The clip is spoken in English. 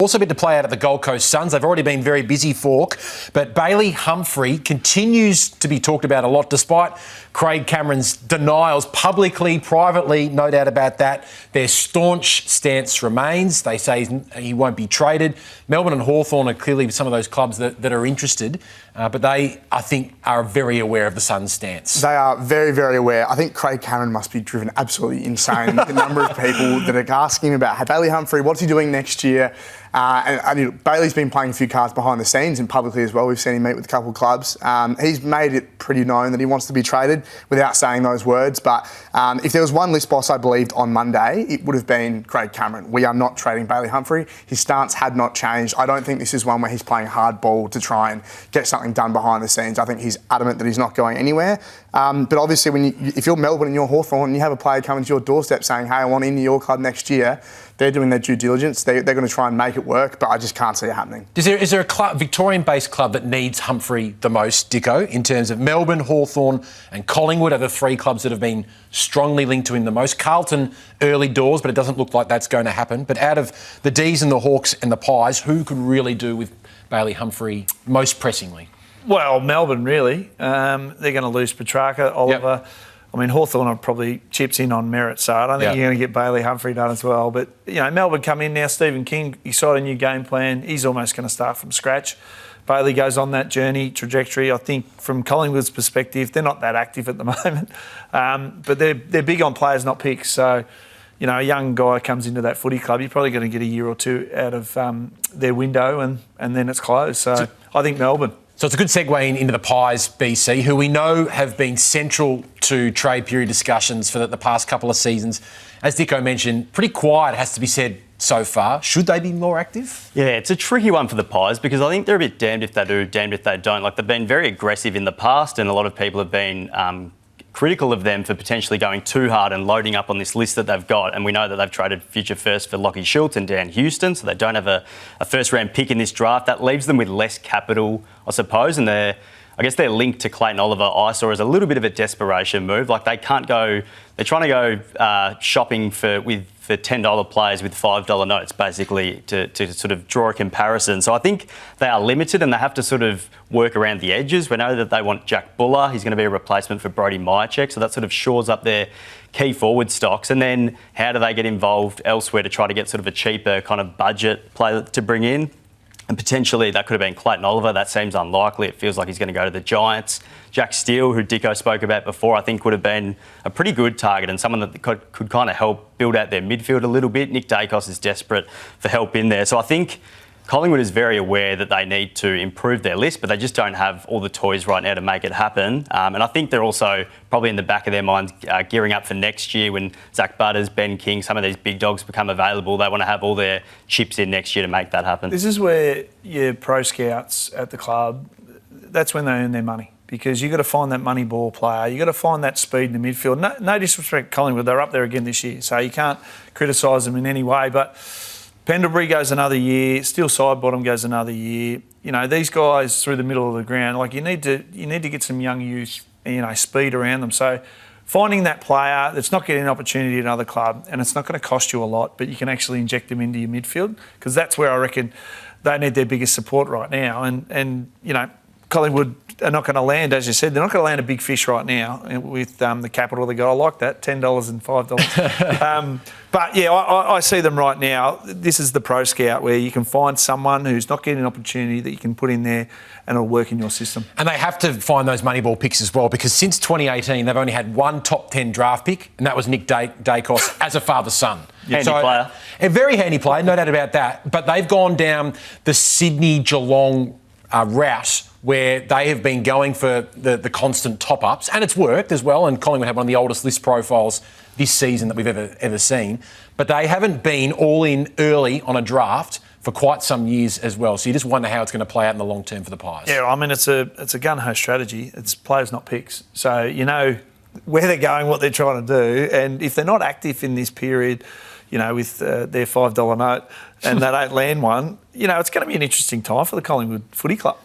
Also a bit to play out at the Gold Coast Suns. They've already been very busy, Falk. But Bailey Humphrey continues to be talked about a lot, despite Craig Cameron's denials publicly, privately, no doubt about that. Their staunch stance remains. They say he won't be traded. Melbourne and Hawthorn are clearly some of those clubs that are interested. But they, I think, are very aware of the Suns' stance. They are very, very aware. I think Craig Cameron must be driven absolutely insane with the number of people that are asking him about, hey, Bailey Humphrey, what's he doing next year? And Bailey's been playing a few cards behind the scenes and publicly as well. We've seen him meet with a couple of clubs. He's made it pretty known that he wants to be traded without saying those words. But if there was one list boss I believed on Monday, it would have been Craig Cameron. We are not trading Bailey Humphrey. His stance had not changed. I don't think this is one where he's playing hardball to try and get something done behind the scenes. I think he's adamant that he's not going anywhere. But obviously, if you're Melbourne and you're Hawthorn and you have a player coming to your doorstep saying, hey, I want into your club next year, they're doing their due diligence. They're going to try and make it work, but I just can't see it happening. Is there a Victorian-based club that needs Humphrey the most, Dicko, in terms of Melbourne, Hawthorn and Collingwood are the three clubs that have been strongly linked to him the most? Carlton, early doors, but it doesn't look like that's going to happen. But out of the D's and the Hawks and the Pies, who could really do with Bailey Humphrey most pressingly? Well, Melbourne, really. They're going to lose Petrarca, Oliver. Yep. I mean, Hawthorn probably chips in on merit, so I don't think you're going to get Bailey Humphrey done as well. But, Melbourne come in now. Stephen King, he saw a new game plan. He's almost going to start from scratch. Bailey goes on that trajectory. I think from Collingwood's perspective, they're not that active at the moment. But they're big on players, not picks. So, a young guy comes into that footy club, you're probably going to get a year or two out of their window and then it's closed. So I think Melbourne. So it's a good segue into the Pies, BC, who we know have been central to trade period discussions for the past couple of seasons. As Dicko mentioned, pretty quiet, has to be said, so far. Should they be more active? Yeah, it's a tricky one for the Pies because I think they're a bit damned if they do, damned if they don't. Like, they've been very aggressive in the past and a lot of people have been critical of them for potentially going too hard and loading up on this list that they've got. And we know that they've traded future first for Lachie Schultz and Dan Houston, so they don't have a first-round pick in this draft. That leaves them with less capital, I suppose, and I guess their link to Clayton Oliver I saw as a little bit of a desperation move. Like, they're trying to go shopping for $10 players with $5 notes, basically, to sort of draw a comparison. So I think they are limited and they have to sort of work around the edges. We know that they want Jack Buller. He's going to be a replacement for Brody Myercheck, so that sort of shores up their key forward stocks. And then how do they get involved elsewhere to try to get sort of a cheaper kind of budget player to bring in? And potentially that could have been Clayton Oliver. That seems unlikely. It feels like he's going to go to the Giants. Jack Steele, who Dicko spoke about before, I think would have been a pretty good target and someone that could kind of help build out their midfield a little bit. Nick Daicos is desperate for help in there. So I think Collingwood is very aware that they need to improve their list, but they just don't have all the toys right now to make it happen. And I think they're also probably in the back of their minds gearing up for next year when Zach Butters, Ben King, some of these big dogs become available. They want to have all their chips in next year to make that happen. This is where your pro scouts at the club, that's when they earn their money. Because you've got to find that money ball player. You've got to find that speed in the midfield. No disrespect to Collingwood, they're up there again this year, so you can't criticise them in any way. But Pendlebury goes another year, Steel Sidebottom goes another year. These guys through the middle of the ground, like you need to get some young youth, speed around them. So finding that player that's not getting an opportunity at another club, and it's not going to cost you a lot, but you can actually inject them into your midfield, because that's where I reckon they need their biggest support right now. And Collingwood are not going to land, as you said, they're not going to land a big fish right now with the capital they got. I like that, $10 and $5. But yeah, I see them right now. This is the pro scout where you can find someone who's not getting an opportunity that you can put in there and it'll work in your system. And they have to find those Moneyball picks as well, because since 2018, they've only had one top 10 draft pick, and that was Nick Daicos as a father-son. Handy player. A very handy player, no doubt about that. But they've gone down the Sydney-Geelong route where they have been going for the constant top-ups, and it's worked as well, and Collingwood have one of the oldest list profiles this season that we've ever seen. But they haven't been all in early on a draft for quite some years as well. So you just wonder how it's going to play out in the long term for the Pies. Yeah, I mean, it's a gun-ho strategy. It's players, not picks. So you know where they're going, what they're trying to do, and if they're not active in this period, with their $5 note and they don't land one, it's going to be an interesting time for the Collingwood Footy Club.